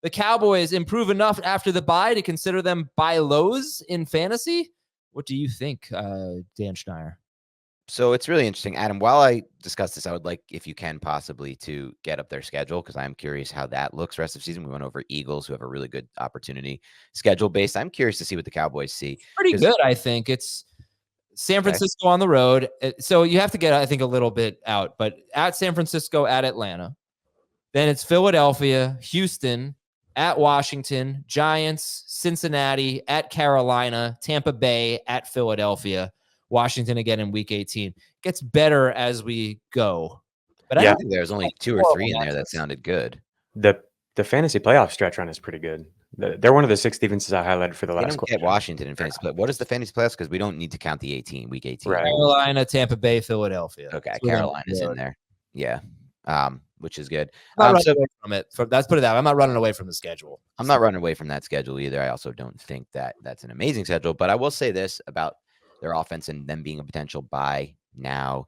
the Cowboys improve enough after the bye to consider them buy lows in fantasy? What do you think, Dan Schneier? So it's really interesting, Adam. While I discuss this, I would like, if you can possibly, to get up their schedule, because I'm curious how that looks rest of the season. We went over Eagles, who have a really good opportunity schedule based. I'm curious to see what the Cowboys see. Pretty good, I think. It's San Francisco on the road. So you have to get, I think, a little bit out, but at San Francisco, at Atlanta. Then it's Philadelphia, Houston, at Washington, Giants, Cincinnati, at Carolina, Tampa Bay, at Philadelphia, Washington again in week 18. It gets better as we go. But I think there's only 2 or 3 in there that sounded good. The fantasy playoff stretch run is pretty good. They're one of the 6 defenses I highlighted for the last question. Get Washington in fantasy play. What is the fantasy playoffs? Because we don't need to count the week 18. Right. Carolina, Tampa Bay, Philadelphia. Okay, Carolina's in there. Yeah. Which is good. I'm not running away from it. Let's put it that way. I'm not running away from the schedule. I'm not running away from that schedule either. I also don't think that that's an amazing schedule, but I will say this about their offense and them being a potential buy now.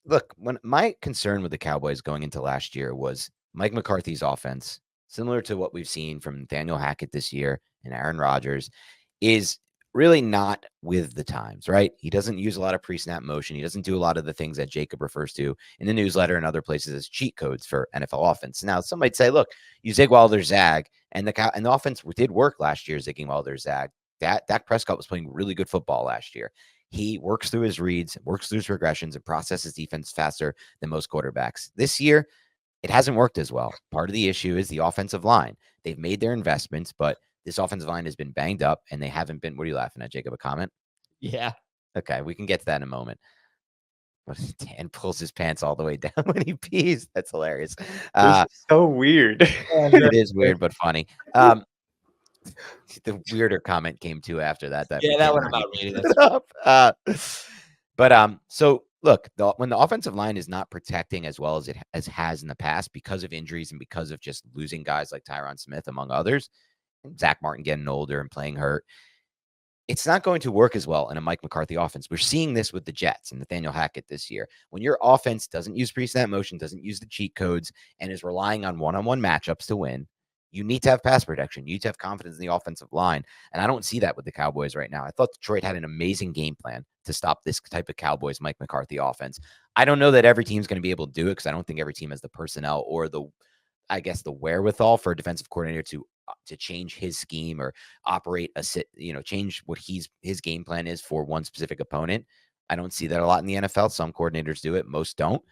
Look, when my concern with the Cowboys going into last year was Mike McCarthy's offense, similar to what we've seen from Nathaniel Hackett this year and Aaron Rodgers, is really not with the times, right? He doesn't use a lot of pre-snap motion. He doesn't do a lot of the things that Jacob refers to in the newsletter and other places as cheat codes for NFL offense. Now, some might say, look, you zig while there's zag, and the offense did work last year, zigging while there's zag. Dak Prescott was playing really good football last year. He works through his reads, works through his progressions, and processes defense faster than most quarterbacks. This year, it hasn't worked as well. Part of the issue is the offensive line. They've made their investments, but this offensive line has been banged up, and they haven't been. What are you laughing at, Jacob? A comment? Yeah. Okay, we can get to that in a moment. But Dan pulls his pants all the way down when he pees. That's hilarious. So weird. It is weird, but funny. The weirder comment came too after that. That one about reading this. So look, when the offensive line is not protecting as well as it has in the past because of injuries and because of just losing guys like Tyron Smith, among others, and Zach Martin getting older and playing hurt, it's not going to work as well in a Mike McCarthy offense. We're seeing this with the Jets and Nathaniel Hackett this year. When your offense doesn't use pre-snap motion, doesn't use the cheat codes, and is relying on one-on-one matchups to win, you need to have pass protection. You need to have confidence in the offensive line. And I don't see that with the Cowboys right now. I thought Detroit had an amazing game plan to stop this type of Cowboys Mike McCarthy offense. I don't know that every team's going to be able to do it because I don't think every team has the personnel or the wherewithal for a defensive coordinator to change his scheme or operate change what his game plan is for one specific opponent. I don't see that a lot in the NFL. Some coordinators do it, most don't.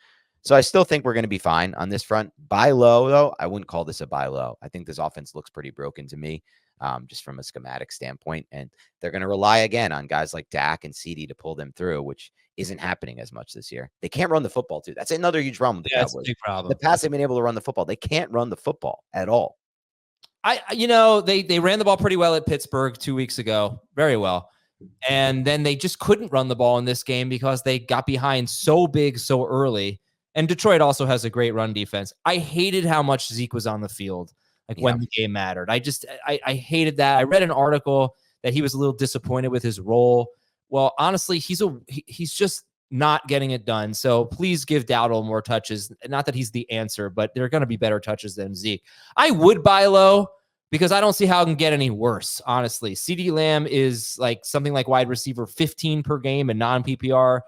So I still think we're going to be fine on this front. Buy low, though, I wouldn't call this a buy low. I think this offense looks pretty broken to me, just from a schematic standpoint. And they're going to rely again on guys like Dak and CeeDee to pull them through, which isn't happening as much this year. They can't run the football, too. That's another huge problem with the Cowboys. That's a big problem. The past, they've been able to run the football. They can't run the football at all. They ran the ball pretty well at Pittsburgh 2 weeks ago. Very well. And then they just couldn't run the ball in this game because they got behind so big so early. And Detroit also has a great run defense. I hated how much Zeke was on the field, when the game mattered. I hated that. I read an article that he was a little disappointed with his role. Well, honestly, he's just not getting it done. So please give Dowdle more touches. Not that he's the answer, but there are going to be better touches than Zeke. I would buy low because I don't see how it can get any worse, honestly. CeeDee Lamb is something like wide receiver 15 per game in non-PPR,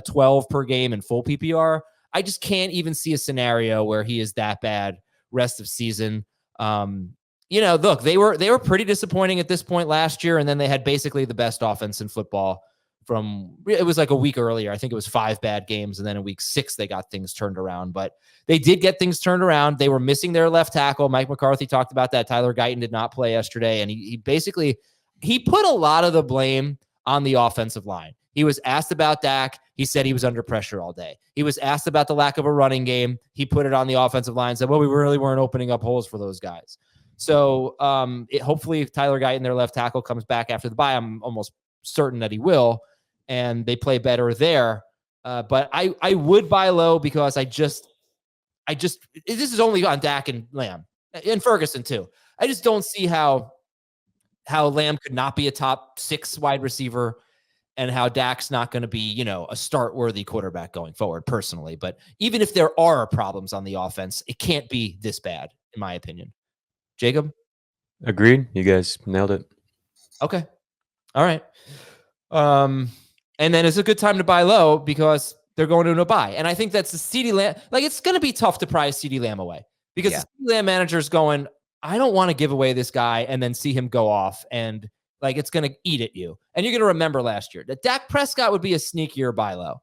12 per game in full PPR. I just can't even see a scenario where he is that bad rest of season. Look, they were pretty disappointing at this point last year, and then they had basically the best offense in football it was like a week earlier. I think it was 5 bad games, and then in week 6 they got things turned around. But they did get things turned around. They were missing their left tackle. Mike McCarthy talked about that. Tyler Guyton did not play yesterday, and he put a lot of the blame on the offensive line. He was asked about Dak. He said he was under pressure all day. He was asked about the lack of a running game. He put it on the offensive line and said, well, we really weren't opening up holes for those guys. So hopefully if Tyler Guyton, their left tackle, comes back after the bye, I'm almost certain that he will, and they play better there. But I would buy low because I just this is only on Dak and Lamb and Ferguson too. I just don't see how Lamb could not be a top 6 wide receiver and how Dak's not going to be, a start-worthy quarterback going forward, personally. But even if there are problems on the offense, it can't be this bad. in my opinion. Jacob? Agreed. You guys nailed it. Okay. All right. And then it's a good time to buy low because they're going to a buy. And I think that's the CeeDee Lamb. Like, it's going to be tough to prize CeeDee Lamb away because the CeeDee Lamb manager's going, I don't want to give away this guy and then see him go off and like it's going to eat at you. And you're going to remember last year that Dak Prescott would be a sneakier buy low.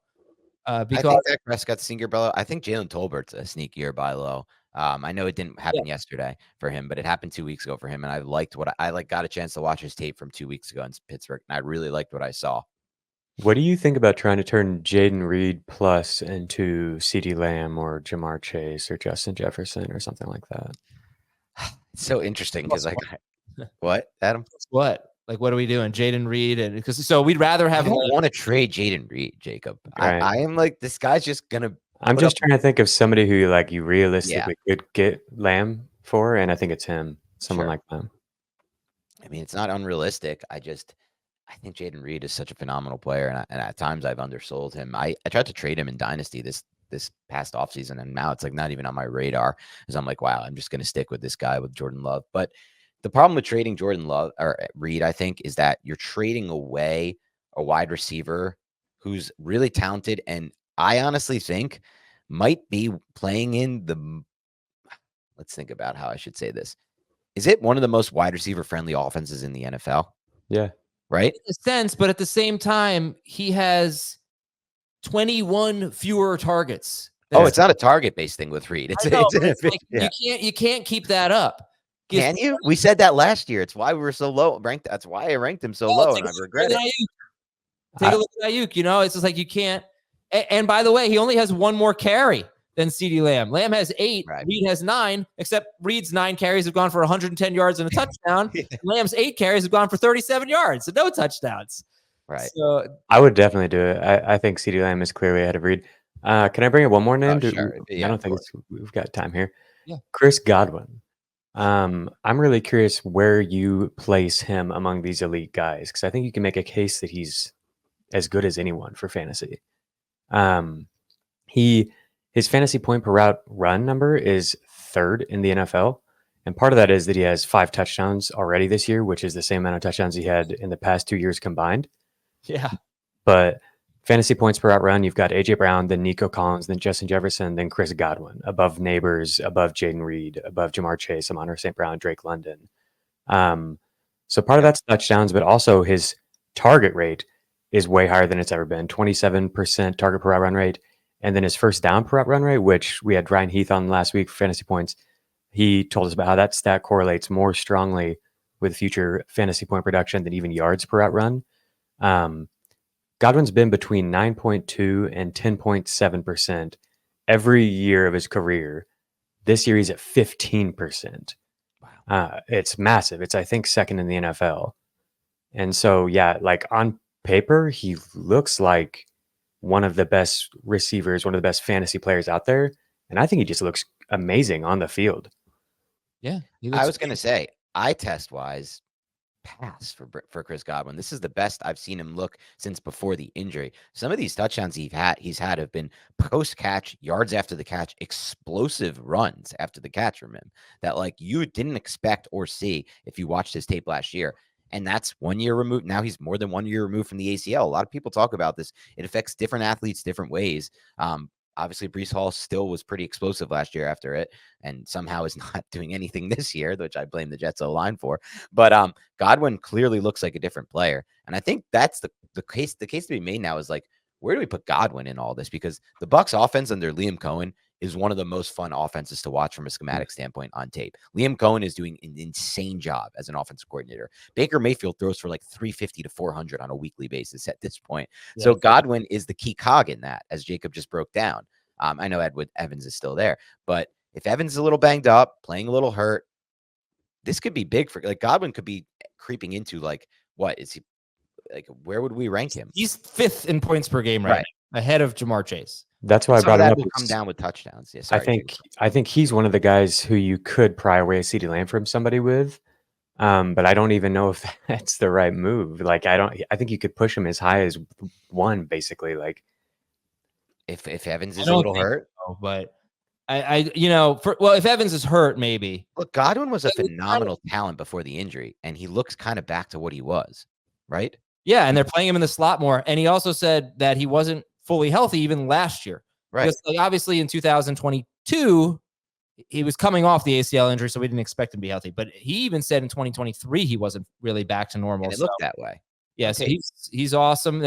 Because I think Dak Prescott's a sneakier buy low. I think Jalen Tolbert's a sneakier buy low. I know it didn't happen yesterday for him, but it happened 2 weeks ago for him. And I liked what I got a chance to watch his tape from 2 weeks ago in Pittsburgh. And I really liked what I saw. What do you think about trying to turn Jayden Reed plus into CeeDee Lamb or Jamar Chase or Justin Jefferson or something like that? It's so interesting because what, Adam? What? Like, what are we doing? Jayden Reed? And because so we'd rather have. I don't want to trade Jayden Reed, Jacob. Right. I am like, this guy's just gonna. I'm just trying to think of somebody who like you realistically could get Lamb for, and I think it's him. Someone like that. I mean, it's not unrealistic. I think Jayden Reed is such a phenomenal player, and at times I've undersold him. I tried to trade him in Dynasty this past offseason, and now it's like not even on my radar because I'm like, wow, I'm just going to stick with this guy with Jordan Love. But the problem with trading Jordan Love or Reed, I think, is that you're trading away a wide receiver who's really talented, and I honestly think might be playing in the. Let's think about how I should say this. Is it one of the most wide receiver friendly offenses in the NFL? Yeah. Right? In a sense, but at the same time, he has 21 fewer targets. It's not a target-based thing with Reed. You can't keep that up. Can you? We said that last year. It's why we were so low ranked. That's why I ranked him so low, and I regret it. Take a look at Ayuk. You know, it's just like you can't. And by the way, he only has one more carry than CeeDee Lamb. Lamb has 8. Right. Reed has 9, except Reed's 9 carries have gone for 110 yards and a touchdown. Lamb's 8 carries have gone for 37 yards and no touchdowns. Right. So I would definitely do it. I think CeeDee Lamb is clearly ahead of Reed. Can I bring up one more name? Sure. I don't think we've got time here. Yeah. Chris Godwin. I'm really curious where you place him among these elite guys because I think you can make a case that he's as good as anyone for fantasy. His fantasy point per route run number is 3rd in the NFL. And part of that is that he has 5 touchdowns already this year, which is the same amount of touchdowns he had in the past 2 years combined. Yeah. But fantasy points per route run, you've got AJ Brown, then Nico Collins, then Justin Jefferson, then Chris Godwin, above Neighbors, above Jayden Reed, above Jamar Chase, Amon St. Brown, Drake London. So part of that's touchdowns, but also his target rate is way higher than it's ever been. 27% target per route run rate. And then his first down per route run rate, which we had Ryan Heath on last week for fantasy points. He told us about how that stat correlates more strongly with future fantasy point production than even yards per route run. Godwin's been between 9.2 and 10.7% every year of his career. This year he's at 15%. Wow. It's massive. It's, I think, 2nd in the NFL. And so, yeah, like on paper, he looks like one of the best receivers, one of the best fantasy players out there. And I think he just looks amazing on the field. Yeah. I was going to say, eye test wise, pass for Chris Godwin. This is the best I've seen him look since before the injury. Some of these touchdowns he's had have been post catch, yards after the catch, explosive runs after the catch from him that like you didn't expect or see if you watched his tape last year. And that's 1 year removed. Now he's more than 1 year removed from the ACL. A lot of people talk about this. It affects different athletes different ways. Obviously, Breece Hall still was pretty explosive last year after it, and somehow is not doing anything this year, which I blame the Jets O-line for. But Godwin clearly looks like a different player, and I think that's the case. The case to be made now is like, where do we put Godwin in all this? Because the Bucs offense under Liam Cohen is one of the most fun offenses to watch from a schematic standpoint on tape. Liam Cohen is doing an insane job as an offensive coordinator. Baker Mayfield throws for like 350 to 400 on a weekly basis at this point. Yes. So Godwin is the key cog in that, as Jacob just broke down. I know Evans is still there, but if Evans is a little banged up, playing a little hurt, this could be big for like Godwin could be creeping into like, what is he like? Where would we rank him? He's 5th in points per game right now, ahead of Jamar Chase. That's why I brought it up. Will come down with touchdowns. Yeah, sorry, I think he's one of the guys who you could pry away CeeDee Lamb from somebody with, but I don't even know if that's the right move. Like I think you could push him as high as 1, basically. Like if Evans is a little hurt, but If Evans is hurt, maybe. Look, Godwin was a phenomenal talent before the injury, and he looks kind of back to what he was, right? Yeah, and they're playing him in the slot more. And he also said that he wasn't fully healthy even last year. Right. Because, obviously in 2022, he was coming off the ACL injury, so we didn't expect him to be healthy. But he even said in 2023 he wasn't really back to normal. And it looked that way. Yeah, so he's awesome.